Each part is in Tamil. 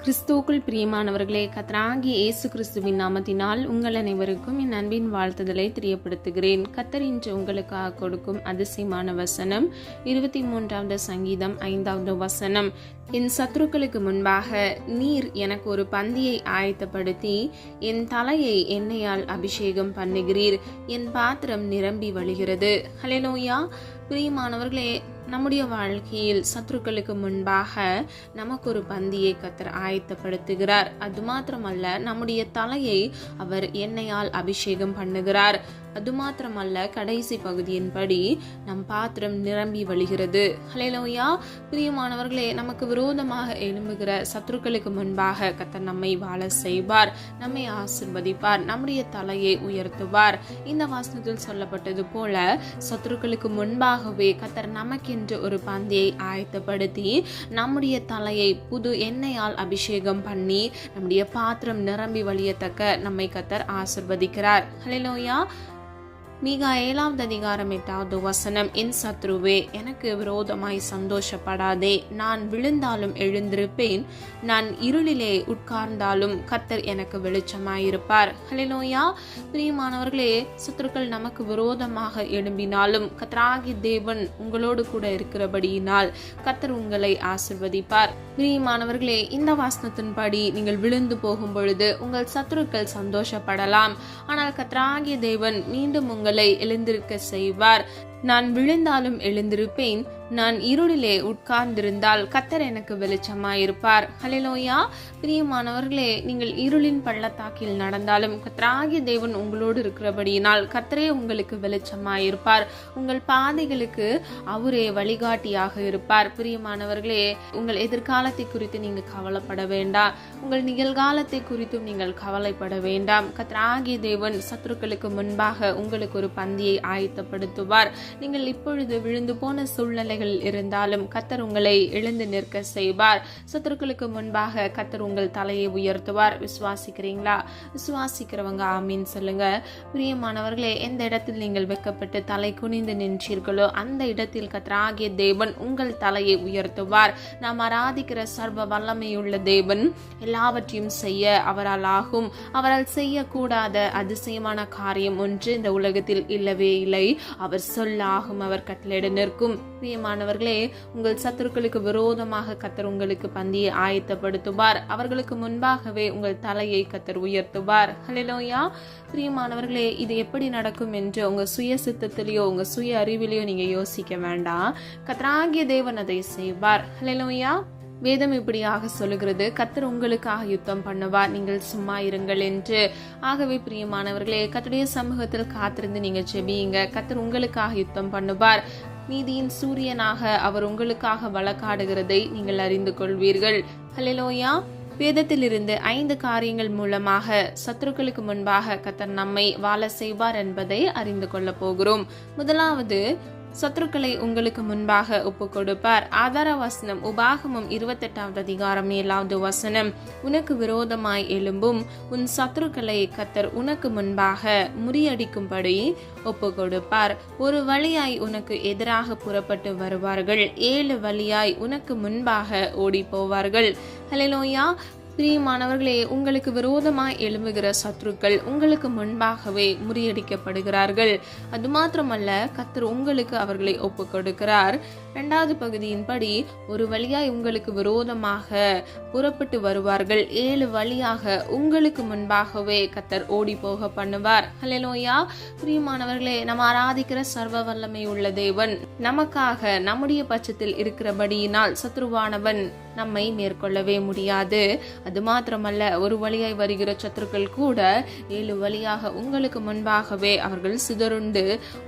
கிறிஸ்துவுக்குள் பிரியமானவர்களே, கர்த்தராகிய இயேசு கிறிஸ்துவின் நாமத்தினால் உங்கள் அனைவருக்கும் என் அன்பின் வாழ்த்துதலை தெரியப்படுத்துகிறேன். கர்த்தர் இன்று உங்களுக்காக கொடுக்கும் அதிசயமான வசனம் 23வது சங்கீதம் 5வது வசனம். என் சத்துருக்களுக்கு முன்பாக நீர் எனக்கு ஒரு பந்தியை ஆயத்தப்படுத்தி என் தலையை எண்ணெயால் அபிஷேகம் பண்ணுகிறீர். என் பாத்திரம் நிரம்பி வழிகிறது. ஹல்லேலூயா. பிரியமானவர்களே, நம்முடைய வாழ்க்கையில் சத்துருக்களுக்கு முன்பாக நமக்கு ஒரு பந்தியை கர்த்தர் ஆயத்தப்படுத்துகிறார். அது மாத்திரமல்ல, நம்முடைய தலையை அவர் எண்ணெயால் அபிஷேகம் பண்ணுகிறார். அது மாத்திரமல்ல, கடைசி பகுதியின்படி நம் பாத்திரம் நிரம்பி வழிகிறது. ஹல்லேலூயா. பிரியமானவர்களே, நமக்கு விரோதமாக எழும்புகிற சத்துருக்களுக்கு முன்பாக கர்த்தர் நம்மை வாழ செய்வார், நம்மை ஆசீர்வதிப்பார், நம்முடைய தலையை உயர்த்துவார். இந்த வசனத்தில் சொல்லப்பட்டது போல சத்துருக்களுக்கு முன்பாகவே கர்த்தர் நமக்கு என்று ஒரு பந்தியை ஆயத்தப்படுத்தி நம்முடைய தலையை புது எண்ணெயால் அபிஷேகம் பண்ணி நம்முடைய பாத்திரம் நிரம்பி வழியத்தக்க நம்மை கர்த்தர் ஆசீர்வதிக்கிறார். ஹல்லேலூயா. மீகா 7வது அதிகாரம் 8வது வசனம். என் சத்ருவே, எனக்கு விரோதமாய் சந்தோஷப்படாதே. நான் விழுந்தாலும் எழுந்திருப்பேன், நான் இருளிலே உட்கார்ந்தாலும் கர்த்தர் எனக்கு வெளிச்சமாயிருப்பார். ஹல்லேலூயா. பிரியமானவர்களே, சத்துருக்கள் நமக்கு விரோதமாக எழும்பினாலும் கர்த்தராகிய தேவன் உங்களோடு கூட இருக்கிறபடியினால் கர்த்தர் உங்களை ஆசீர்வதிப்பார். பிரியமானவர்களே, இந்த வசனத்தின்படி நீங்கள் விழுந்து போகும் பொழுது உங்கள் சத்துருக்கள் சந்தோஷப்படலாம், ஆனால் கர்த்தராகிய தேவன் மீண்டும் உங்களை எழுந்திருக்க செய்வார். நான் விழுந்தாலும் எழுந்திருப்பேன், நான் இருளிலே உட்கார்ந்திருந்தால் கர்த்தர் எனக்கு வெளிச்சமாயிருப்பார். ஹல்லேலூயா. பிரியமானவர்களே, நீங்கள் இருளின் பள்ளத்தாக்கில் நடந்தாலும் கர்த்தராகிய தேவன் உங்களோடு இருக்கிறபடியினால் கர்த்தரே உங்களுக்கு வெளிச்சமாயிருப்பார். உங்கள் பாதைகளுக்கு அவரே வழிகாட்டியாக இருப்பார். பிரியமானவர்களே, உங்கள் எதிர்காலத்தை குறித்து நீங்கள் கவலைப்பட வேண்டாம், உங்கள் நிகழ்காலத்தை குறித்தும் நீங்கள் கவலைப்பட வேண்டாம். கர்த்தராகிய தேவன் சத்துருக்களுக்கு முன்பாக உங்களுக்கு ஒரு பந்தியை ஆயத்தப்படுத்துவார். நீங்கள் இப்பொழுது விழுந்து போன சூழ்நிலைகள் இருந்தாலும் கர்த்தர் உங்களை எழுந்து நிற்க செய்வார். சத்துருக்களுக்கு முன்பாக கர்த்தர் உங்கள் தலையை உயர்த்துவார். விசுவாசிக்கிறீங்களா? விசுவாசிக்கிறவங்க ஆமீன் சொல்லுங்க. பிரியமானவர்களே, எந்த இடத்தில் நீங்கள் வெட்கப்பட்டு தலை குனிந்து நின்றீர்களோ அந்த இடத்தில் கர்த்தராகிய தேவன் உங்கள் தலையை உயர்த்துவார். நாம் ஆராதிக்கிற சர்வ வல்லமையுள்ள தேவன் எல்லாவற்றையும் செய்ய அவரால் ஆகும். அவரால் செய்யக்கூடாத அதிசயமான காரியம் ஒன்று இந்த உலகத்தில் இல்லவே இல்லை. அவர் ஆகும், அவர் கட்டளையிட நிற்கும். பிரியமானவர்களே, உங்கள் சத்துருக்களுக்கு விரோதமாக கர்த்தர் உங்களுக்கு பந்தியை ஆயத்தப்படுத்துவார். அவர்களுக்கு முன்பாகவே உங்கள் தலையை கர்த்தர் உயர்த்துவார். ஹல்லேலூயா. பிரியமானவர்களே, இது எப்படி நடக்கும் என்று உங்க சுய சித்தத்திலேயோ உங்க சுய அறிவிலேயோ நீங்க யோசிக்க வேண்டாம். கர்த்தராகிய தேவன் அதை செய்வார். ஹல்லேலூயா. வேதம் இப்படியாக சொல்லுகிறது, கர்த்தர் உங்களுக்காக யுத்தம் பண்ணுவார், நீங்கள் சும்மா இருங்கள் என்று. ஆகவே பிரியமானவர்களே, கர்த்தருடைய சமூகத்தில் காத்திருந்து நீங்க ஜெபியுங்க. கர்த்தர் உங்களுக்காக யுத்தம் பண்ணுவார். நீதியின் சூரியனாக அவர் உங்களுக்காக வழக்காடுகிறதை நீங்கள் அறிந்து கொள்வீர்கள். ஹல்லேலூயா. வேதத்திலிருந்து 5 காரியங்கள் மூலமாக சத்துருக்களுக்கு முன்பாக கர்த்தர் நம்மை வாழ செய்வார் என்பதை அறிந்து கொள்ள போகிறோம். முதலாவது, சத்துருக்களை உங்களுக்கு முன்பாக ஒப்பு கொடுப்பார். ஆதார வசனம் உபாகமம் 28வது அதிகாரம் 7வது வசனம். உனக்கு விரோதமாய் எழும்பும் உன் சத்துருக்களை கர்த்தர் உனக்கு முன்பாக முறியடிக்கும்படி ஒப்பு கொடுப்பார். ஒரு வழியாய் உனக்கு எதிராக புறப்பட்டு வருவார்கள், 7 வழியாய் உனக்கு முன்பாக ஓடி போவார்கள். ஹல்லேலூயா. பிரியமானவர்களே, உங்களுக்கு விரோதமாய் எழும்புகிற சத்துருக்கள் உங்களுக்கு முன்பாகவே முறியடிக்கப்படுகிறார்கள். அது மாத்திரமல்ல, கர்த்தர் உங்களுக்கு அவர்களை ஒப்பு கொடுக்கிறார். 2வது பகுதியின்படி, ஒரு வழியாய் உங்களுக்கு விரோதமாக புறப்பட்டு வருவார்கள், 7 வழியாக உங்களுக்கு முன்பாகவே கர்த்தர் ஓடி போக பண்ணுவார். ஹல்லேலூயா. பிரியமானவர்களே, நம்ம ஆராதிக்கிற சர்வ வல்லமை உள்ள தேவன் நமக்காக நம்முடைய பட்சத்தில் இருக்கிறபடியினால் சத்ருவானவன் நம்மை மேற்கொள்ளவே முடியாது. அது மாத்திரமல்ல, ஒரு வழியாய் வருகிற சத்துருக்கள் கூட 7 வழியாக உங்களுக்கு முன்பாகவே அவர்கள் சிதறுண்டு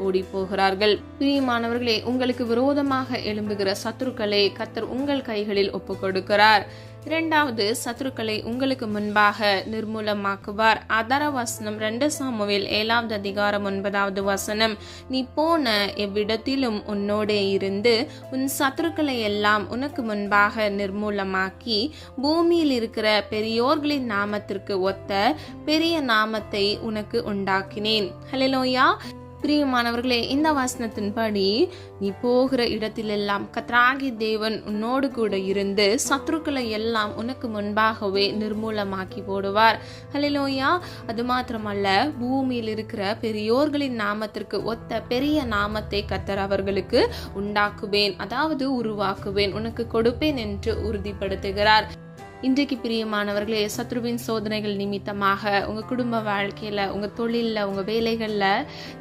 ஓடி போகிறார்கள். பிரியமானவர்களே, உங்களுக்கு விரோதமாக எழும்புகிற சத்துருக்களை கர்த்தர் உங்கள் கைகளில் ஒப்பு கொடுக்கிறார். 2வது, சத்துருக்களை உங்களுக்கு முன்பாக நிர்மூலமாக்குவார். ஆதார வசனம் 2 சாமுவேல் 7வது அதிகாரம் 9வது வசனம். நீ போன எவ்விடத்திலும் உன்னோடே இருந்து உன் சத்துருக்களை எல்லாம் உனக்கு முன்பாக நிர்மூலமாக்கி பூமியில் இருக்கிற பெரியோர்களின் நாமத்திற்கு ஒத்த பெரிய நாமத்தை உனக்கு உண்டாக்கினேன். ஹல்லேலூயா. பிரியமானவர்களே, இந்த வசனத்தின்படி நீ போகிற இடத்திலெல்லாம் கர்த்தராகிய தேவன் உன்னோடு கூட இருந்து சத்துருக்களை எல்லாம் உனக்கு முன்பாகவே நிர்மூலமாக்கி போடுவார். ஹல்லேலூயா. அது மாத்திரமல்ல, பூமியில் இருக்கிற பெரியோர்களின் நாமத்திற்கு ஒத்த பெரிய நாமத்தை கர்த்தர் அவர்களுக்கு உண்டாக்குவேன், அதாவது உருவாக்குவேன், உனக்கு கொடுப்பேன் என்று உறுதிப்படுத்துகிறார். இன்றைக்கு பிரியமானவர்களே, சத்ருவின் சோதனைகள் நிமித்தமாக உங்க குடும்ப வாழ்க்கையில, உங்க தொழில்ல, உங்க வேலைகள்ல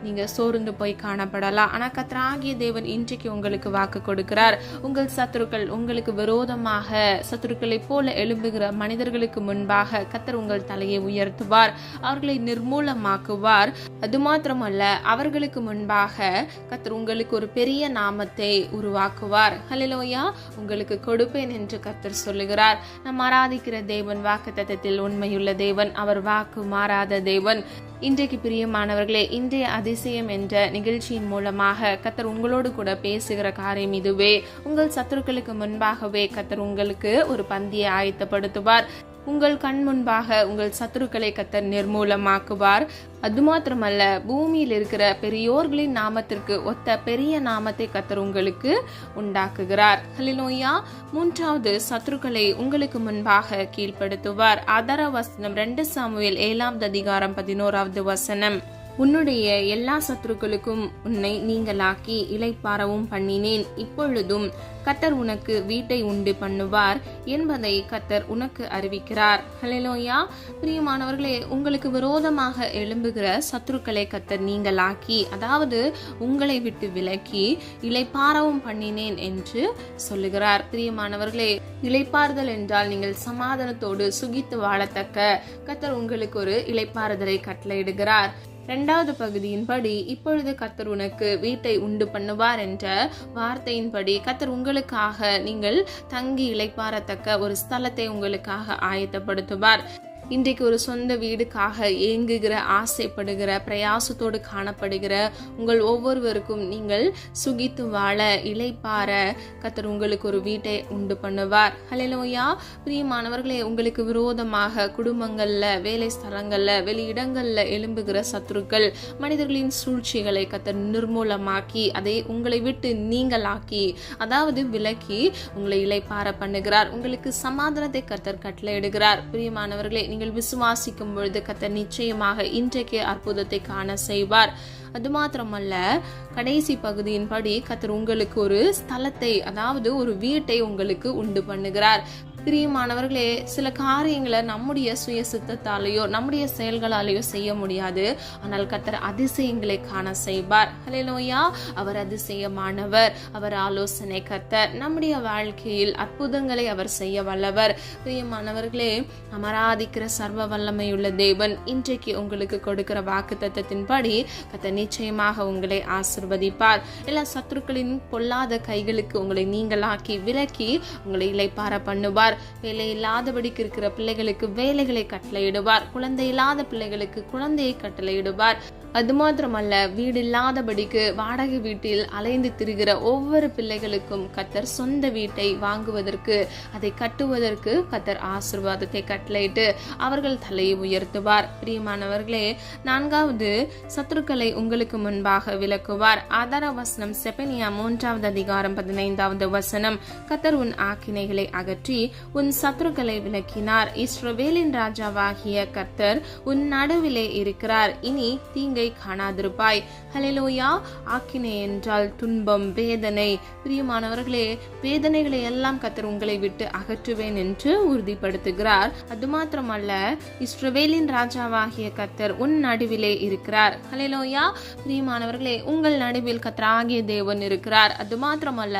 நீங்க சோர்ந்து போய் காணப்படலாம். ஆனா கர்த்தராகிய தேவன் இன்றைக்கு உங்களுக்கு வாக்கு கொடுக்கிறார். உங்கள் சத்துருக்கள் உங்களுக்கு விரோதமாக சத்துருக்களை போல எழும்புகிற மனிதர்களுக்கு முன்பாக கர்த்தர் உங்கள் தலையை உயர்த்துவார், அவர்களை நிர்மூலமாக்குவார். அது மாத்திரமல்ல, அவர்களுக்கு முன்பாக கர்த்தர் உங்களுக்கு ஒரு பெரிய நாமத்தை உருவாக்குவார். ஹல்லேலூயா. உங்களுக்கு கொடுப்பேன் என்று கர்த்தர் சொல்லுகிறார். நம்ம ஆராதிக்கிற தேவன் வாக்குத்தத்தத்தில் உண்மையுள்ள தேவன், அவர் வாக்கு மாறாத தேவன். இன்றைக்கு பிரியமானவர்களே, இன்றைய அதிசயம் என்ற நிகழ்ச்சியின் மூலமாக கர்த்தர் உங்களோடு கூட பேசுகிற காரியம் இதுவே. உங்கள் சத்துருக்களுக்கு முன்பாகவே கர்த்தர் உங்களுக்கு ஒரு பந்தியை ஆயத்தப்படுத்துவார். உங்கள் கண் முன்பாக உங்கள் சத்துருக்களை கர்த்தர் நிர்மூலமாக்குவார். அது மாத்திரமல்ல, பூமியில் இருக்கிற பெரியோர்களின் நாமத்திற்கு ஒத்த பெரிய நாமத்தை கர்த்தர் உங்களுக்கு உண்டாக்குகிறார். ஹல்லேலூயா. மூன்றாவது, சத்துருக்களை உங்களுக்கு முன்பாக கீழ்ப்படுத்துவார். ஆதார வசனம் 2 சாமுவேல் 7 அதிகாரம் 11 வசனம். உன்னுடைய எல்லா சத்துருக்களுக்கும் உன்னை நீங்களாக்கி இளைப்பாறவும் பண்ணினேன். இப்பொழுதும் கர்த்தர் உனக்கு வீட்டை உண்டு பண்ணுவார் என்பதை கர்த்தர் உனக்கு அறிவிக்கிறார். ஹல்லேலூயா. பிரியமானவர்களே, உங்களுக்கு விரோதமாக எழும்புகிற சத்துருக்களை கர்த்தர் நீங்களாக்கி, அதாவது உங்களை விட்டு விலக்கி இளைப்பாறவும் பண்ணினேன் என்று சொல்லுகிறார். பிரியமானவர்களே, இளைப்பாறுதல் என்றால் நீங்கள் சமாதானத்தோடு சுகித்து வாழத்தக்க கர்த்தர் உங்களுக்கு ஒரு இளைப்பாறுதலை கட்டளையிடுகிறார். 2வது பகுதியின்படி, இப்பொழுது கர்த்தர் உனக்கு வீட்டை உண்டு பண்ணுவார் என்ற வார்த்தையின்படி கர்த்தர் உங்களுக்காக நீங்கள் தங்கி இளைப்பாறத்தக்க ஒரு ஸ்தலத்தை உங்களுக்காக ஆயத்தப்படுத்துவார். இன்றைக்கு ஒரு சொந்த வீடுக்காக ஏங்குகிற, ஆசைப்படுகிற, பிரயாசத்தோடு காணப்படுகிற உங்கள் ஒவ்வொருவருக்கும் நீங்கள் சுகித்து வாழ, இளைப்பாற கர்த்தர் உங்களுக்கு ஒரு வீட்டை உண்டு பண்ணுவார். ஹல்லேலூயா. பிரியமானவர்களே, உங்களுக்கு விரோதமாக குடும்பங்கள்ல, வேலை ஸ்தலங்கள்ல, வெளியிடங்கள்ல எழும்புகிற சத்துருக்கள், மனிதர்களின் சூழ்ச்சிகளை கர்த்தர் நிர்மூலமாக்கி அதை உங்களை விட்டு நீங்களாக்கி, அதாவது விலக்கி உங்களை இளைப்பாற பண்ணுகிறார். உங்களுக்கு சமாதானத்தை கர்த்தர் கட்டளையிடுகிறார். பிரியமானவர்களே, நீங்கள் விசுவாசிக்கும் பொழுது கர்த்தர் நிச்சயமாக இன்றைக்கு அற்புதத்தை காண செய்வார். அது மாத்திரமல்ல, கடைசி பகுதியின்படி கர்த்தர் உங்களுக்கு ஒரு ஸ்தலத்தை, அதாவது ஒரு வீட்டை உங்களுக்கு உண்டு பண்ணுகிறார். பிரியமானவர்களே, சில காரியங்களை நம்முடைய சுய சித்தத்தாலேயோ நம்முடைய செயல்களாலேயோ செய்ய முடியாது. ஆனால் கர்த்தர் அதிசயங்களை காண செய்வார். ஹல்லேலூயா. அவர் அதிசயமானவர், அவர் ஆலோசனை கர்த்தர். நம்முடைய வாழ்க்கையில் அற்புதங்களை அவர் செய்ய வல்லவர். பிரியமானவர்களே, ஆராதிக்கிற சர்வ வல்லமையுள்ள தேவன் இன்றைக்கு உங்களுக்கு கொடுக்கிற வாக்குத்தத்தத்தின்படி கர்த்தர் நிச்சயமாக உங்களை ஆசீர்வதிப்பார். எல்லா சத்துருக்களின் பொல்லாத கைகளுக்கு உங்களை நீங்களாக்கி விலக்கி உங்களை இளைப்பாற பண்ணுவார். வேலை இல்லாதபடிக்கு இருக்கிற பிள்ளைகளுக்கு வேலைகளை கட்டளையிடுவார். குழந்தை இல்லாத பிள்ளைகளுக்கு குழந்தையை கட்டளையிடுவார். அது மாத்திரமல்ல, வீடு இல்லாதபடிக்கு வாடகை வீட்டில் அலைந்து திரிகிற ஒவ்வொரு பிள்ளைகளுக்கும் கர்த்தர் சொந்த வீட்டை வாங்குவதற்கு, அதை கட்டுவதற்கு கர்த்தர் ஆசீர்வாதத்தை கட்டளையிட்டு அவர்கள் தலையை உயர்த்துவார். பிரியமானவர்களே, 4வது, சத்துருக்களை உங்களுக்கு முன்பாக விலக்குவார். ஆதார வசனம் செபனியா 3 அதிகாரம் 15 வசனம். கர்த்தர் உன் ஆக்கினைகளை அகற்றி உன் சத்துருக்களை விலக்கினார். இஸ்ரவேலின் ராஜாவாகிய கர்த்தர் உன் நடுவிலே இருக்கிறார். இனி தீங்கை காணாதிருப்பாய். ஹல்லேலூயா. ஆக்கினை என்றால் துன்பம், வேதனை. பிரியமானவர்களே, வேதனைகளை எல்லாம் கர்த்தர் உங்களை விட்டு அகற்றுவேன் என்று உறுதிப்படுத்துகிறார். அது மாத்திரமல்ல, இஸ்ரவேலின் ராஜாவாகிய கர்த்தர் உன் நடுவிலே இருக்கிறார். ஹல்லேலூயா. பிரியமானவர்களே, உங்கள் நடுவில் கர்த்தராகிய தேவன் இருக்கிறார். அது மாத்திரமல்ல,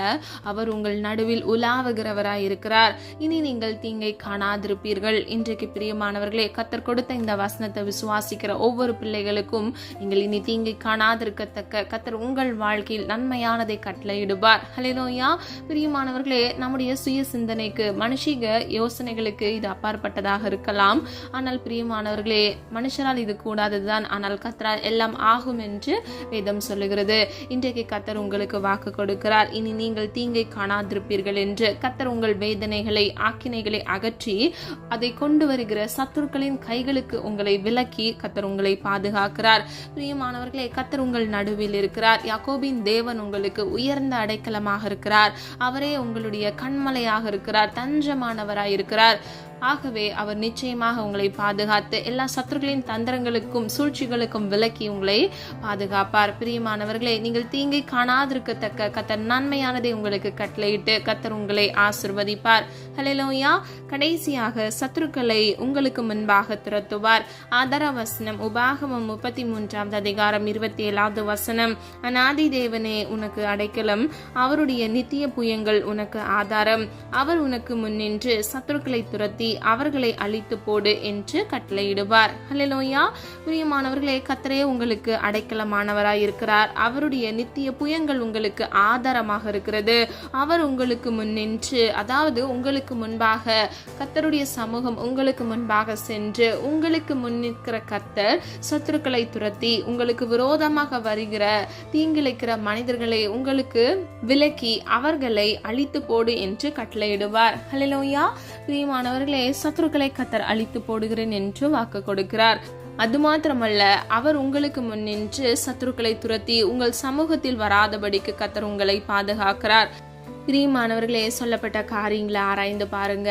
அவர் உங்கள் நடுவில் உலாவுகிறவராய் இருக்கிறார். இனி நீங்கள் தீங்கை காணாதிருப்பீர்கள். இன்றைக்கு பிரியமானவர்களே, கர்த்தர் கொடுத்த இந்த வசனத்தை விசுவாசிக்கிற ஒவ்வொரு பிள்ளைகளுக்கும் நீங்கள் இனி தீங்கை காணாதிருக்கத்தக்க கர்த்தர் உங்கள் வாழ்க்கையில் நன்மையானதை கட்டளையிடுவார். ஹல்லேலூயா. பிரியமானவர்களே, நம்முடைய சுய சிந்தனைக்கு, மனுஷிக யோசனைகளுக்கு இது அப்பாற்பட்டதாக இருக்கலாம். ஆனால் பிரியமானவர்களே, மனுஷரால் இது கூடாததுதான், ஆனால் கர்த்தரால் எல்லாம் ஆகும் என்று வேதம் சொல்லுகிறது. இன்றைக்கு கர்த்தர் உங்களுக்கு வாக்கு கொடுக்கிறார். இனி நீங்கள் தீங்கை காணாதிருப்பீர்கள் என்று. கர்த்தர் உங்கள் வேதனைகளை, ஆக்கினைகளை அகற்றி அதை கொண்டு வருகிற சத்துருக்களின் கைகளுக்கு உங்களை விலக்கி கர்த்தர் உங்களை பாதுகாக்கிறார். பிரியமானவர்களே, கர்த்தர் உங்கள் நடுவில் இருக்கிறார். யாக்கோபின் தேவன் உங்களுக்கு உயர்ந்த அடைக்கலமாக இருக்கிறார். அவரே உங்களுடைய கண்மலையாக இருக்கிறார், தஞ்சமானவராய் இருக்கிறார். ஆகவே அவர் நிச்சயமாக உங்களை பாதுகாத்து எல்லா சத்துருக்களின் தந்திரங்களுக்கும் சூழ்ச்சிகளுக்கும் விலக்கி உங்களை பாதுகாப்பார். பிரியமானவர்களே, நீங்கள் தீங்கை காணாதிருக்கத்தக்க கர்த்தர் நன்மையானதை உங்களுக்கு கட்டளையிட்டு கர்த்தர் உங்களை ஆசிர்வதிப்பார். ஹல்லேலூயா. கடைசியாக சத்துருக்களை உங்களுக்கு முன்பாக துரத்துவார். ஆதார வசனம் உபாகமம் 33 அதிகாரம் 27 வசனம். அநாதி தேவனே உனக்கு அடைக்கலம், அவருடைய நித்திய புயங்கள் உனக்கு ஆதாரம். அவர் உனக்கு முன்னின்று சத்துருக்களை துரத்தி அவர்களை அழித்து போடு என்று கட்டளையிடுவார். ஹல்லேலூயா. பிரியமானவர்களே, கர்த்தரே உங்களுக்கு அடைக்கலமானவராய் இருக்கிறார். அவருடைய நித்திய புயங்கள் உங்களுக்கு ஆதாரமாக இருக்கிறது. அவர் உங்களுக்கு முன்னின்று, அதாவது உங்களுக்கு முன்பாக கர்த்தருடைய சமூகம் உங்களுக்கு முன்பாக சென்று உங்களுக்கு முன்னிற்கிற கர்த்தர் சத்துருக்களை துரத்தி உங்களுக்கு விரோதமாக வருகிற தீங்கிழைக்கிற மனிதர்களை உங்களுக்கு விலக்கி அவர்களை அழித்து போடு என்று கட்டளையிடுவார். ஹல்லேலூயா. பிரியமானவர்களே, சத்துருக்களை கர்த்தர் அழித்து போடுகிறேன் என்று வாக்கு கொடுக்கிறார். அது மாத்திரமல்ல, அவர் உங்களுக்கு முன்னின்று சத்துருக்களை துரத்தி உங்கள் சமூகத்தில் வராதபடிக்கு கர்த்தர் உங்களை பாதுகாக்கிறார். பிரியமானவர்களே, சொல்லப்பட்ட காரியங்களை ஆராய்ந்து பாருங்க.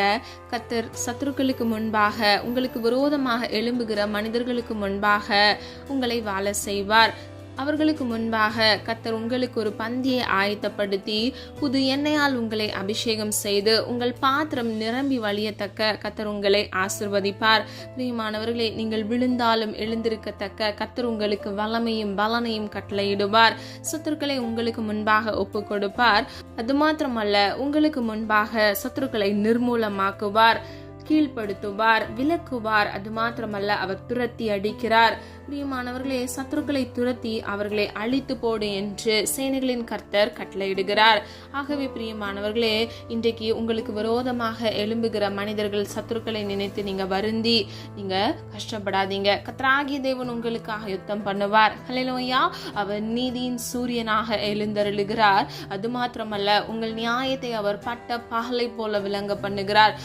கர்த்தர் சத்துருக்களுக்கு முன்பாக, உங்களுக்கு விரோதமாக எழும்புகிற மனிதர்களுக்கு முன்பாக உங்களை வாழ செய்வார். அவர்களுக்கு முன்பாக கர்த்தர் உங்களுக்கு ஒரு பந்தியை ஆயத்தப்படுத்தி புது எண்ணெயால் உங்களை அபிஷேகம் செய்து உங்கள் பாத்திரம் நிரம்பி வழியத்தக்க கர்த்தர் உங்களை ஆசிர்வதிப்பார். பிரியமானவர்களே, நீங்கள் விழுந்தாலும் எழுந்திருக்கத்தக்க கர்த்தர் உங்களுக்கு வல்லமையும் பலனையும் கட்டளையிடுவார். சத்துருக்களை உங்களுக்கு முன்பாக ஒப்பு கொடுப்பார். அது மாத்திரமல்ல, உங்களுக்கு முன்பாக சத்துருக்களை நிர்மூலமாக்குவார், கீழ்ப்படுத்துவார், விலக்குவார். அது மாத்திரமல்ல, அவர் துரத்தி அடிக்கிறார். பிரியமானவர்களே, சத்துருக்களை துரத்தி அவர்களை அழித்து போடு என்று சேனைகளின் கர்த்தர் கட்டளையிடுகிறார். ஆகவே பிரியமானவர்களே, இன்றைக்கு உங்களுக்கு விரோதமாக எழும்புகிற மனிதர்கள் சத்துருக்களை நினைத்து நீங்க வருந்தி நீங்க கஷ்டப்படாதீங்க. கர்த்தராகிய தேவன் உங்களுக்காக யுத்தம் பண்ணுவார். ஹல்லேலூயா. அவர் நீதியின் சூரியனாக எழுந்தருளுகிறார். அது மாத்திரமல்ல, உங்கள் நியாயத்தை அவர் பட்ட பகலை போல விளங்க பண்ணுகிறார்.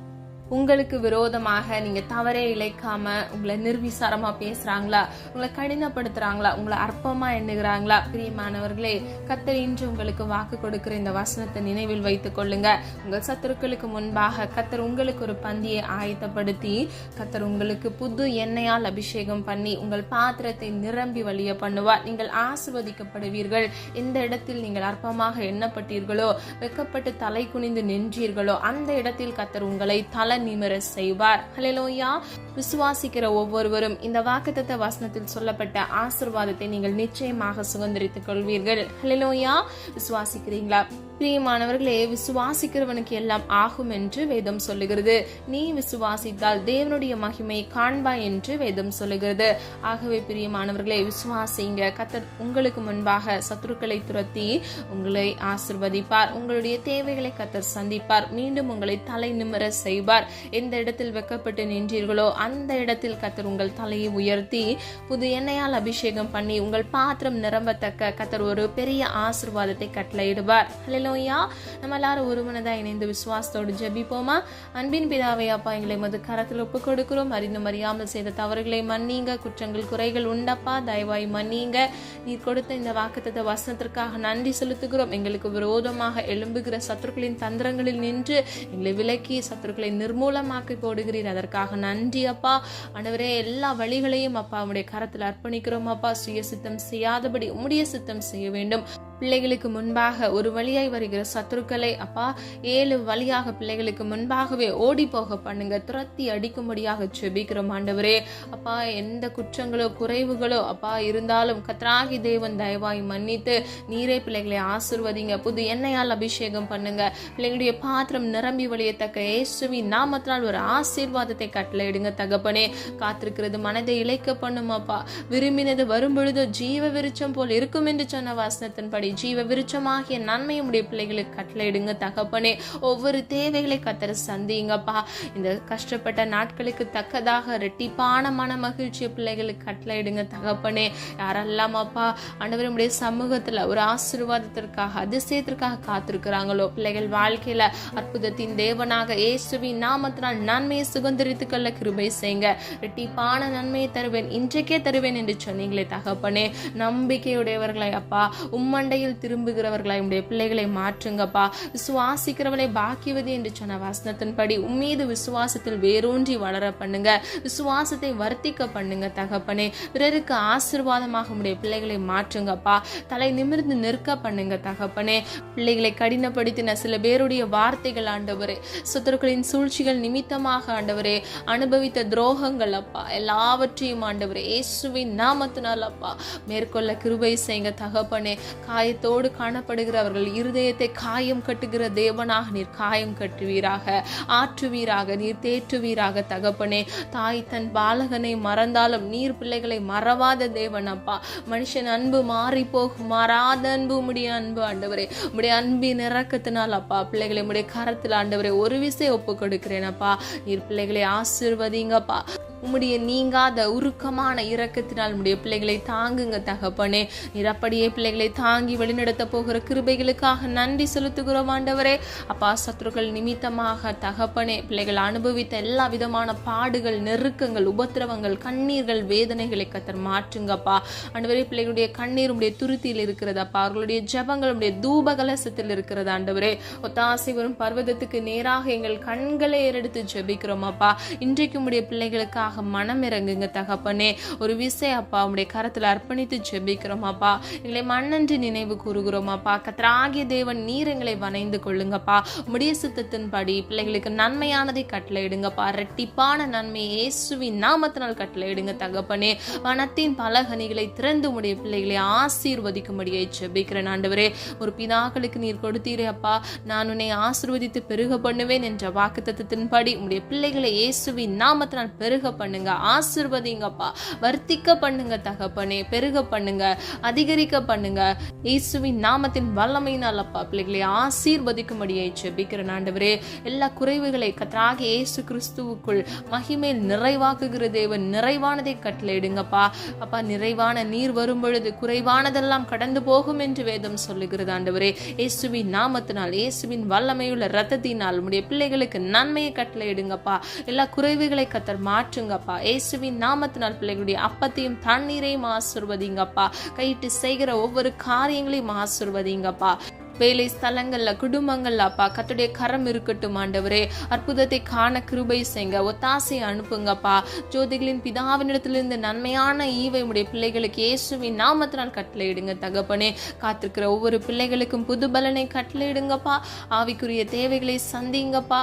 உங்களுக்கு விரோதமாக நீங்க தவறே இழைக்காம உங்களை நிர்விசாரமா பேசுறாங்களா, உங்களை கடினப்படுத்துறாங்களா, உங்களை அற்பமா எண்ணுகிறாங்களா, பிரியமானவர்களே, கர்த்தர் இன்று உங்களுக்கு வாக்கு கொடுக்கிற இந்த வசனத்தை நினைவில் வைத்துக் கொள்ளுங்க. உங்கள் சத்துருக்களுக்கு முன்பாக கர்த்தர் உங்களுக்கு ஒரு பந்தியை ஆயத்தப்படுத்தி கர்த்தர் உங்களுக்கு புது எண்ணெயால் அபிஷேகம் பண்ணி உங்கள் பாத்திரத்தை நிரம்பி வழிய பண்ணுவார். நீங்கள் ஆசீர்வதிக்கப்படுவீர்கள். எந்த இடத்தில் நீங்கள் அற்பமாக எண்ணப்பட்டீர்களோ, வெக்கப்பட்டு தலை குனிந்து நின்றீர்களோ, அந்த இடத்தில் கர்த்தர் உங்களை தலை நிமிர செய்வார். ஹல்லேலூயா. விசுவாசிக்கிற ஒவ்வொருவரும் இந்த வாக்குத்தத்த வசனத்தில் சொல்லப்பட்ட ஆசீர்வாதத்தை நீங்கள் நிச்சயமாக சுதந்திரித்துக் கொள்வீர்கள். ஹல்லேலூயா. விசுவாசிக்கிறீங்களா? பிரியமானவர்களே, விசுவாசிக்கிறவனுக்கு எல்லாம் ஆகும் என்று வேதம் சொல்லுகிறது. நீ விசுவாசித்தால் தேவனுடைய மகிமை காண்பாய் என்று வேதம் சொல்லுகிறது. ஆகவே பிரியமானவர்களே, விசுவாசிங்க. கர்த்தர் உங்களுக்கு முன்பாக சத்துருக்களை துரத்தி உங்களை ஆசிர்வதிப்பார். உங்களுடைய தேவைகளை கர்த்தர் சந்திப்பார். மீண்டும் உங்களை தலை நிமிர செய்வார். எந்த இடத்தில் வெக்கப்பட்டு நின்றீர்களோ அந்த இடத்தில் கர்த்தர் உங்கள் தலையை உயர்த்தி புது எண்ணெயால் அபிஷேகம் பண்ணி உங்கள் பாத்திரம் நிரம்பத்தக்க கர்த்தர் ஒரு பெரிய ஆசீர்வாதத்தை கட்டளையிடுவார். ஹல்லேலூயா. நம்ம எல்லாரும் ஒருமனதா இணைந்து விசுவாசத்தோடு ஜெபிப்போமா? அன்பின் பிதாவே, அப்பா, எங்களை மது கரத்தில் ஒப்பு கொடுக்கிறோம். அறிந்தும் அறியாமல் செய்த தவறுகளை மன்னிங்க. குற்றங்கள் குறைகள் உண்டப்பா, தயவாய் மன்னிங்க. நீர் கொடுத்த இந்த வாக்குத்தத்த வசனத்திற்காக நன்றி செலுத்துகிறோம். எங்களுக்கு விரோதமாக எழும்புகிற சத்துருக்களின் தந்திரங்களில் நின்று எங்களை விலக்கி சத்துருக்களை நிர்மூலமாக்கி போடுகிறீர். அதற்காக நன்றி அப்பா. ஆண்டவரே, எல்லா வழிகளையும் அப்பா உம்முடைய கரத்தில் அர்ப்பணிக்கிறோம் அப்பா. சுய சித்தம் செய்யாதபடி உம்முடைய சித்தம் செய்ய வேண்டும். பிள்ளைகளுக்கு முன்பாக ஒரு வழியாய் வருகிற சத்துருக்களை அப்பா 7 வழியாக பிள்ளைகளுக்கு முன்பாகவே ஓடி போக பண்ணுங்க. துரத்தி அடிக்கும்படியாக ஜெபிக்கிறோம் ஆண்டவரே. அப்பா, எந்த குற்றங்களோ குறைவுகளோ அப்பா இருந்தாலும் கர்த்தராகிய தேவன் தயவாய் மன்னித்து நீரே பிள்ளைகளை ஆசீர்வதிங்க. புது எண்ணெயால் அபிஷேகம் பண்ணுங்க. பிள்ளைகளுடைய பாத்திரம் நிரம்பி வழியத்தக்க இயேசுவின் நாமத்தினால் ஒரு ஆசீர்வாதத்தை கட்டளையிடுங்க தகப்பனே. காத்திருக்கிறது மனதை இழைக்க பண்ணும் அப்பா. விரும்பினது வரும்பொழுதோ ஜீவ விருட்சம் போல் இருக்கும் என்று சொன்ன வசனத்தின்படி ஜீவ விருட்சமாகிய நன்மை உடைய பிள்ளைகளுக்கு கட்டளையிடுங்க தகப்பனே. ஒவ்வொரு தேவைகளை கத்தர் சந்திங்கப்பா. இந்த கஷ்டப்பட்ட நாட்களுக்கு தக்கதாக ரெட்டிப்பான மன மகிழ்ச்சிய பிள்ளைகளுக்கு கட்டளையிடுங்க தகப்பனே. யாரெல்லாம் அப்பா ஆண்டவரே உம்முடைய சமூகத்துல ஒரு ஆசீர்வாதத்திற்காக அதிசயத்திற்காக காத்திருக்கிறாங்களோ, பிள்ளைகள் வாழ்க்கையில அற்புதத்தின் தேவனாக இயேசுவின் நாமத்தினால் நன்மையை சுதந்தரித்துக் கொள்ள கிருபை செய்யுங்க. ரெட்டிப்பான நன்மையை தருவேன், இன்றைக்கே தருவேன் என்று சொன்னீங்களே தகப்பனே. நம்பிக்கையுடையவர்களாய் அப்பா உம்மண்டையில் திரும்புகிறவர்களாய் உடைய பிள்ளைகளை மாற்றுங்கப்பா. விசுவாசிக்கிறவளை பாக்கியவதி என்று சொன்ன வசனத்தின்படி உம்மீது விசுவாசத்தில் வேரூன்றி வளர பண்ணுங்க. விசுவாசத்தை வர்த்திக்க பண்ணுங்க தகப்பனே. பிறருக்கு ஆசீர்வாதமாக உடைய பிள்ளைகளை மாற்றுங்கப்பா. தலை நிமிர்ந்து நிற்க பண்ணுங்க தகப்பனே. பிள்ளைகளை கடினப்படுத்தின சில பேருடைய வார்த்தைகள் ஆண்டவரே, சத்துருக்களின் சூழ்ச்சிகள் நிமித்தமாக ஆண்டவரே அனுபவித்த துரோகங்கள் அப்பா எல்லாவற்றையும் ஆண்டவரே இயேசுவின் நாமத்தினால் அப்பா மேற்கொள்ள கிருபை செய்யுங்க தகப்பனே. காயத்தோடு காணப்படுகிறவர்கள் இருதயத்தை காயம் கட்டுகிற தேவனாக நீர் காயம் கட்டுவீராக, ஆற்றுவீராக, நீர் தேற்றுவீராக தகப்பனே. தாய் தன் பாலகனை மறந்தாலும் நீர் பிள்ளைகளை மறவாத தேவன் அப்பா. மனுஷன் அன்பு மாறி போகும், மாறாத அன்பு உம்முடைய அன்பு ஆண்டவரே. உம்முடைய அன்பின் இறக்கத்தினால் அப்பா பிள்ளைகளை உம்முடைய கரத்தில் ஆண்டவரே ஒரு விசை ஒப்பு கொடுக்கிறேன் அப்பா. நீர் பிள்ளைகளை ஆசீர்வதிங்கப்பா. உம்முடைய நீங்காத உருக்கமான இரக்கத்தினால் உம்முடைய பிள்ளைகளை தாங்குங்க தகப்பனே. நீர் அப்படியே பிள்ளைகளை தாங்கி வழிநடத்த போகிற கிருபைகளுக்காக நன்றி செலுத்துகிறோம் ஆண்டவரே. அப்பா சத்துருக்கள் நிமித்தமாக தகப்பனே பிள்ளைகள் அனுபவித்த எல்லா விதமான பாடுகள், நெருக்கங்கள், உபத்திரவங்கள், கண்ணீர்கள், வேதனைகளை கத்தர் மாற்றுங்கப்பா ஆண்டவரே. பிள்ளைகளுடைய கண்ணீர் உடைய துருத்தியில் இருக்கிறதப்பா. அவர்களுடைய ஜபங்கள் உடைய தூப கலசத்தில் இருக்கிறது ஆண்டவரே. ஒத்தாசை வரும் பர்வதத்துக்கு நேராக எங்கள் கண்களை ஏறெடுத்து ஜெபிக்கிறோம் அப்பா. இன்றைக்கு உடைய பிள்ளைகளுக்காக மனம் இறங்குங்க தகப்பனே. ஒரு விசை அப்பா உடைய கரத்தில் அர்ப்பணித்து ஜெபிக்கிறோம் அப்பா. எங்களை மண்ணன்று நினைவு கூறுகிறோம் அப்பா. கர்த்தராகிய தேவன் நீர் எங்களை வணைந்து கொள்ளுங்கப்பா. உம்முடைய சித்தத்தின்படி பிள்ளைகளுக்கு நன்மையானதை கட்டளையிடுங்கப்பா. ரெட்டிப்பான நன்மை இயேசுவின் நாமத்தினால் கட்டளையிடுங்க தகப்பனே. வனத்தின் பலகனிகளை திறந்து உடைய பிள்ளைகளை ஆசீர்வதிக்கும்படியை ஜெபிக்கிறேன் ஆண்டவரே. ஒரு பிதாக்களுக்கு நீர் கொடுத்தீரே அப்பா, நான் உன்னை ஆசீர்வதித்து பெருக பண்ணுவேன் என்ற வாக்குத்தத்தத்தின்படி உடைய பிள்ளைகளை இயேசுவின் நாமத்தினால் பெருக பண்ணுங்க, ஆசீர்வதிங்கப்பா. வர்த்திக்க பண்ணுங்க தகப்பனே. பெருக பண்ணுங்க, அதிகரிக்க பண்ணுங்க. இயேசுவின் நாமத்தின் வல்லமையினால் அப்பா பிள்ளைகளை ஆசீர்வதிக்கும்படியை ஜெபிக்கிறேன் ஆண்டவரே. எல்லா குறைவுகளை கர்த்தராகிய இயேசு கிறிஸ்துவுக்குள் மகிமையில் நிறைவாக்குகிற தேவன் நிறைவானதை கட்டளையிடுங்கப்பா. அப்பா நிறைவான நீர் வரும் பொழுது குறைவானதெல்லாம் கடந்து போகும் என்று வேதம் சொல்லுகிறது ஆண்டவரே. இயேசுவின் நாமத்தினால், இயேசுவின் வல்லமையுள்ள இரத்தத்தினால் உம்முடைய பிள்ளைகளுக்கு நன்மையை கட்டளையிடுங்கப்பா. எல்லா குறைவுகளை கர்த்தர் மாற்றுங்கப்பா. இயேசுவின் நாமத்தினால் பிள்ளைகளுடைய அப்பத்தையும் தண்ணீரையும் ஆசீர்வதிங்கப்பா. கையிட்டு செய்கிற ஒவ்வொரு காரியங்களையும் ஆசீர்வதிங்கப்பா. வேலை ஸ்தலங்கள்ல, குடும்பங்கள்ல அப்பா கர்த்தருடைய கரம் இருக்கட்டும் ஆண்டவரே. அற்புதத்தை காண கிருபை செய்யுங்க, ஒத்தாசை அனுப்புங்கப்பா. ஜோதிகளின் பிதாவினிடத்திலிருந்து நன்மையான ஈவை உடைய பிள்ளைகளுக்கு இயேசுவின் நாமத்தினால் கட்டளையிடுங்க தகப்பனே. காத்திருக்கிற ஒவ்வொரு பிள்ளைகளுக்கும் புது பலனை கட்டளையிடுங்கப்பா. ஆவிக்குரிய தேவைகளை சந்திங்கப்பா.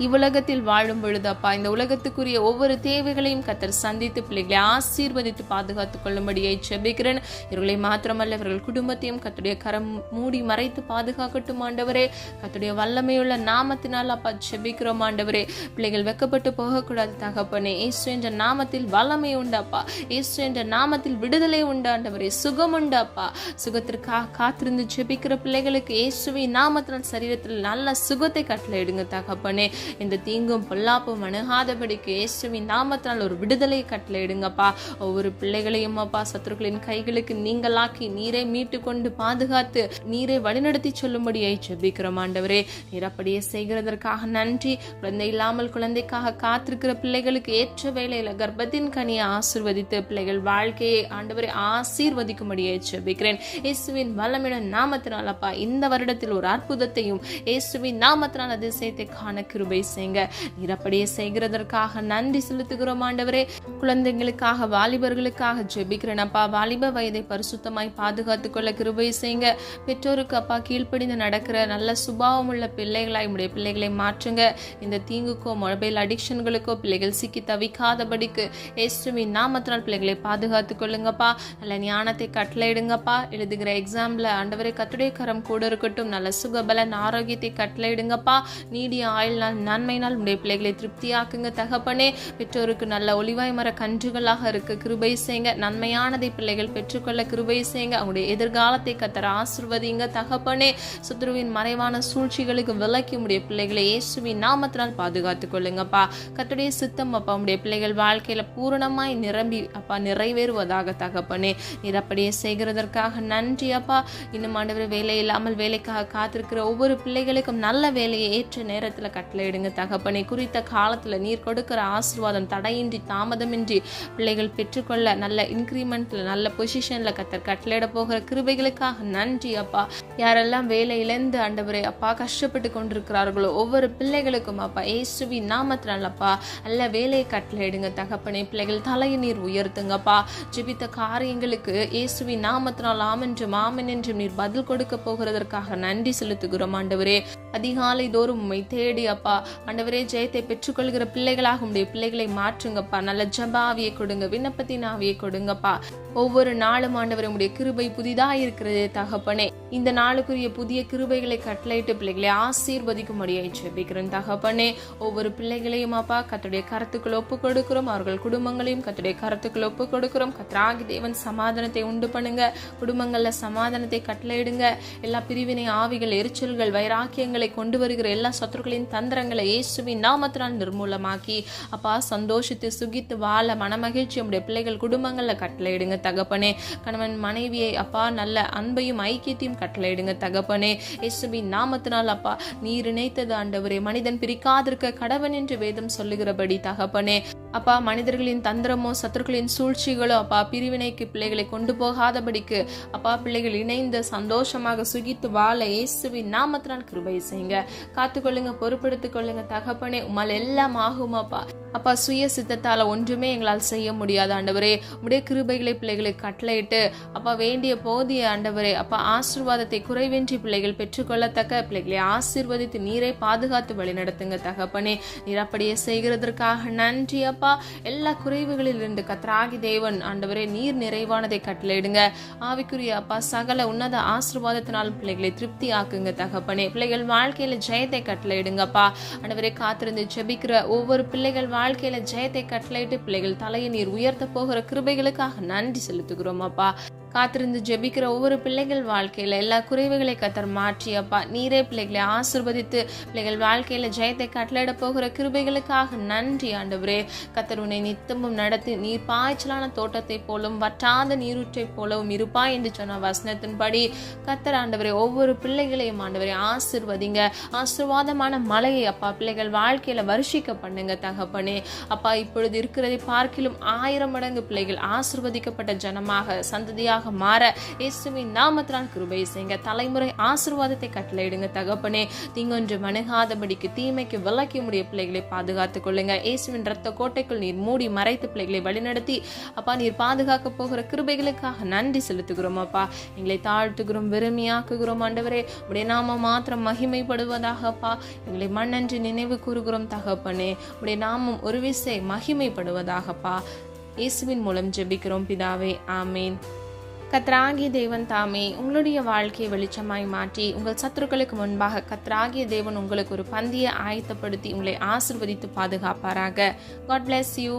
இவ்வுலகத்தில் வாழும் பொழுதப்பா இந்த உலகத்துக்குரிய ஒவ்வொரு தேவைகளையும் கர்த்தர் சந்தித்து பிள்ளைகளை ஆசீர்வதித்து பாதுகாத்துக் கொள்ளும்படியை ஜெபிக்கிறேன். இவர்களை மாத்திரமல்ல இவர்கள் குடும்பத்தையும் கர்த்தருடைய கரம் மூடி மறைத்து பாதுகாக்கட்டும் ஆண்டவரே. கர்த்தருடைய வல்லமையுள்ள நாமத்தினால் அப்பா ஜெபிக்கிறோம் ஆண்டவரே. பிள்ளைகள் வெக்கப்பட்டு போகக்கூடாது தகப்பனே. இயேசு என்ற நாமத்தில் வல்லமை உண்டாப்பா. இயேசு என்ற நாமத்தில் விடுதலை உண்டு ஆண்டவரே. சுகம் உண்டாப்பா. சுகத்திற்காக காத்திருந்து ஜெபிக்கிற பிள்ளைகளுக்கு இயேசுவின் நாமத்தினால் சரீரத்தில் நல்ல சுகத்தை கட்டளையிடுங்க தகப்பனே. இந்த தீங்கும் பொல்லாப்பும் அணுகாதபடிக்கு இயேசுவின் நாமத்தினால் ஒரு விடுதலை கட்டளையிடுங்கப்பா. ஒவ்வொரு பிள்ளைகளையும் அப்பா சத்துருக்களின் கைகளுக்கு நீங்களாக்கி நீரை மீட்டு கொண்டு பாதுகாத்து நீரை வழிநடத்தி சொல்லும்படியை ஜெபிக்கிறோம் ஆண்டவரே. நீர் அப்படியே செய்கிறதற்காக நன்றி. குழந்தை இல்லாமல் குழந்தைக்காக காத்திருக்கிற பிள்ளைகளுக்கு ஏற்ற வேளையில கர்ப்பத்தின் கனியை ஆசீர்வதித்து பிள்ளைகள் வாழ்க்கையை ஆண்டவரே ஆசீர்வதிக்கும்படியை ஜெபிக்கிறேன். இயேசுவின் வல்லமையுள்ள நாமத்தினால் அப்பா இந்த வருடத்தில் ஒரு அற்புதத்தையும் இயேசுவின் நாமத்தினால் அதிசயத்தை காண கிருபை செய்யுங்க. நீர் அப்படியே செய்கிறதற்காக நன்றி செலுத்துகிறோம் ஆண்டவரே. குழந்தைகளுக்காக, வாலிபர்களுக்காக ஜெபிக்கிறேன் அப்பா. வாலிப வயதை பரிசுத்தமாய் பாதுகாத்துக் கொள்ள கிருபை செய்யுங்க. பெற்றோருக்கு அப்பா கீழ்ப்படிந்து நடக்கிற நல்ல சுபாவம் உள்ள பிள்ளைகளாய் உடைய பிள்ளைகளை மாற்றுங்க. இந்த தீங்குக்கோ மொபைல் அடிக்ஷன்களுக்கோ பிள்ளைகள் சிக்கி தவிக்காதபடிக்கு இயேசுவின் நாமத்தினால் பிள்ளைகளை பாதுகாத்துக் கொள்ளுங்கப்பா. நல்ல ஞானத்தை கட்டளையிடுங்கப்பா. எழுதுகிற எக்ஸாம்ல ஆண்டவரே கர்த்தருடைய கரம் கூட இருக்கட்டும். நல்ல சுகபலன் ஆரோக்கியத்தை கட்டளையிடுங்கப்பா. நீடிய ஆயுள்னால் நன்மையினால் உடைய பிள்ளைகளை திருப்தியாக்குங்க தகப்பனே. பெற்றோருக்கு நல்ல ஒளிவாய் மர கன்றுகளாக இருக்க கிருபை செய்யுங்க. நன்மையானதை பிள்ளைகள் பெற்றுக்கொள்ள கிருபை செய்யுங்க. அவங்களுடைய எதிர்காலத்தை கத்தர் ஆசீர்வதிங்க தகப்பனே. சத்துருவின் மறைவான சூழ்ச்சிகளுக்கு விலக்கி உடைய பிள்ளைகளை இயேசுவின் நாமத்தினால் பாதுகாத்துக் கொள்ளுங்கப்பா. கர்த்தருடைய சித்தம் அப்பா உடைய பிள்ளைகள் வாழ்க்கையில பூரணமாய் நிரம்பி அப்பா நிறைவேறுவதாக தகப்பனே. நீர் அப்படியே செய்கிறதற்காக நன்றி அப்பா. இன்னும் ஆண்டவரே வேலை இல்லாமல் வேலைக்காக காத்திருக்கிற ஒவ்வொரு பிள்ளைகளுக்கும் நல்ல வேலையை ஏற்ற நேரத்துல கட்டளையிடுங்க தகப்பனே. குறித்த காலத்துல நீர் கொடுக்கிற ஆசீர்வாதம் தடையின்றி தாமதமின்றி பிள்ளைகள் பெற்றுக்கொள்ள நல்ல இன்கிரிமெண்ட்ல நல்ல பொசிஷன்ல கத்தர் கட்டளையிட போகிற கிருபைகளுக்காக நன்றி அப்பா. யாரெல்லாம் வேலை இழந்து ஆண்டவரே அப்பா கஷ்டப்பட்டு கொண்டிருக்கிறார்களோ ஒவ்வொரு பிள்ளைகளுக்கும் அப்பா இயேசுவின் நாமத்தினால் அப்பா நல்ல வேலையை கட்டளையிடுங்க தகப்பனே. பிள்ளைகள் தலையை நீர் உயர்த்துங்கப்பா. ஜெபித்த காரியங்களுக்கு இயேசுவின் நாமத்தினால் ஆமென்றும் ஆமென் என்றும் நீர் பதில் கொடுக்க போகிறதற்காக நன்றி செலுத்துகிறோம் ஆண்டவரே. அதிகாலை தோறும் உம்மை தேடி அப்பா ஆண்டவரே ஜெயத்தை பெற்றுக்கொள்கிற பிள்ளைகளாக உடைய பிள்ளைகளை மாற்றுங்கப்பா. நல்ல ஜெப ஆவியை கொடுங்க, விண்ணப்பத்தின் ஆவியை கொடுங்கப்பா. ஒவ்வொரு நாளும் ஆண்டவரே உடைய கிருபை புதிதாக இருக்கிறதே தகப்பனே. இந்த நாளுக்குரிய புதிய கிருபைகளை கட்டளையிட்டு பிள்ளைகளை ஆசீர்வதிக்கும்படியாய் ஜெபிக்கிறேன் தகப்பனே. ஒவ்வொரு பிள்ளைகளையும் அப்பா கர்த்தருடைய கருத்துக்கள் ஒப்பு கொடுக்கிறோம். அவர்கள் குடும்பங்களையும் கர்த்தருடைய கருத்துக்கள் ஒப்பு கொடுக்கிறோம். கர்த்தராகிய தேவன் சமாதானத்தை உண்டு பண்ணுங்க. குடும்பங்கள்ல சமாதானத்தை கட்டளையிடுங்க. எல்லா பிரிவினை ஆவிகள், எரிச்சல்கள், வைராக்கியங்களை கொண்டு வருகிற எல்லா சத்துருக்களின் தந்திரங்களை இயேசுவின் நாமத்தினால் நிர்மூலமாக்கி அப்பா சந்தோஷத்தை சுகித்து வாழ மனமகிழ்ச்சி உடைய பிள்ளைகள் குடும்பங்கள்ல கட்டளையிடுங்க தகப்பனே. கணவன் மனைவியை அப்பா நல்ல அன்பையும் ஐக்கியத்தையும் கட்டளையிடுங்க தகப்பனே. இயேசுவின் நாமத்தினால் அப்பா நீர் இணைத்தது ஆண்டவரே மனிதன் பிரிக்காதிருக்க கடவன் என்று வேதம் சொல்லுகிறபடி தகப்பனே. அப்பா மனிதர்களின் தந்திரமோ சத்துருக்களின் சூழ்ச்சிகளோ அப்பா பிரிவினைக்கு பிள்ளைகளை கொண்டு போகாதபடிக்கு அப்பா பிள்ளைகள் இணைந்து சந்தோஷமாக சுகித்து வாழ இயேசுவின் நாமத்தினால் கிருபை செய்யுங்க. காத்துக்கொள்ளுங்க, பொறுப்படுத்திக் கொள்ளுங்க தகப்பனே. உம்மால் எல்லாம் ஆகும் அப்பா. அப்பா சுய சித்தத்தால ஒன்றுமே எங்களால் செய்ய முடியாது ஆண்டவரே. உடைய கிருபைகளை பிள்ளைகளுக்கு கட்டளையிட்டு அப்பா வேண்டிய போதிய ஆண்டவரே அப்பா ஆசீர்வாதத்தை குறைவின்றி பிள்ளைகள் பெற்றுக்கொள்ளத்தக்க பிள்ளைகளை ஆசீர்வதித்து நீரை பாதுகாத்து வழிநடத்துங்க தகப்பனே. நீர் அப்படியே செய்கிறதற்காக நன்றி அப்பா. எல்லா குறைவுகளில் இருந்து கர்த்தராகிய தேவன் ஆண்டவரே நீர் நிறைவானதை கட்டளையிடுங்க. ஆவிக்குரிய அப்பா சகல உன்னத ஆசீர்வாதத்தினால் பிள்ளைகளை திருப்தி ஆக்குங்க தகப்பனே. பிள்ளைகள் வாழ்க்கையில ஜெயத்தை கட்டளையிடுங்கப்பா ஆண்டவரே. காத்திருந்து ஜெபிக்கிற ஒவ்வொரு பிள்ளைகள் வாழ்க்கையில ஜெயத்தை கட்டளையிட்டு பிள்ளைகள் தலையை நீர் உயர்த்த போகிற கிருபைகளுக்காக நன்றி செலுத்துகிறோம் அப்பா. காத்திருந்து ஜெபிக்கிற ஒவ்வொரு பிள்ளைகள் வாழ்க்கையில எல்லா குறைவுகளை கத்தர் மாற்றி அப்பா நீரே பிள்ளைகளை ஆசீர்வதித்து பிள்ளைகள் வாழ்க்கையில ஜெயத்தை கட்டளையிட போகிற கிருபைகளுக்காக நன்றி ஆண்டவரே. கத்தர் உன்னை நித்தமும் நடத்தி நீர் பாய்ச்சலான தோட்டத்தை போலவும் வற்றாத நீரூற்றை போலவும் இருப்பாய் என்று சொன்ன வசனத்தின்படி கத்தர் ஆண்டவரே ஒவ்வொரு பிள்ளைகளையும் ஆண்டவரே ஆசீர்வதிங்க. ஆசீர்வாதமான மழையை அப்பா பிள்ளைகள் வாழ்க்கையில வருஷிக்க பண்ணுங்க தகப்பனே. அப்பா இப்பொழுது இருக்கிறதை பார்க்கிலும் 1000 மடங்கு பிள்ளைகள் ஆசீர்வதிக்கப்பட்ட ஜனமாக சந்ததியாக மாற இயேசுவின் நாமத்தினால் கிருபை செய்யுங்க. தலைமுறை ஆசீர்வாதத்தை கட்டளையிடுங்க தகப்பனே. தீங்கொன்று மணுகாதபடிக்கு தீமைக்கு விலக்கி உடைய பிள்ளைகளை பாதுகாத்துக் கொள்ளுங்க. இயேசுவின் ரத்த கோட்டைக்குள் நீர் மூடி மறைத்து பிள்ளைகளை வழிநடத்தி அப்பா நீர் பாதுகாக்க போகிற கிருபைகளுக்காக நன்றி செலுத்துகிறோம் அப்பா. எங்களை தாழ்த்துகிறோம், வெறுமையாக்குகிறோம் ஆண்டவரே. உடைய நாம மாத்திரம் மகிமைப்படுவதாக அப்பா. எங்களை மண்ணன்று நினைவு கூறுகிறோம் தகப்பனே. உடைய நாமம் ஒரு விசை மகிமைப்படுவதாகப்பா. இயேசுவின் மூலம் ஜெபிக்கிறோம் பிதாவே, ஆமேன். கர்த்தராகிய தேவன் தாமே உங்களுடைய வாழ்க்கையை வெளிச்சமாய் மாற்றி உங்கள் சத்துருக்களுக்கு முன்பாக கர்த்தராகிய தேவன் உங்களுக்கு ஒரு பந்தியை ஆயத்தப்படுத்தி உங்களை ஆசீர்வதித்து பாதுகாப்பாராக. God bless you.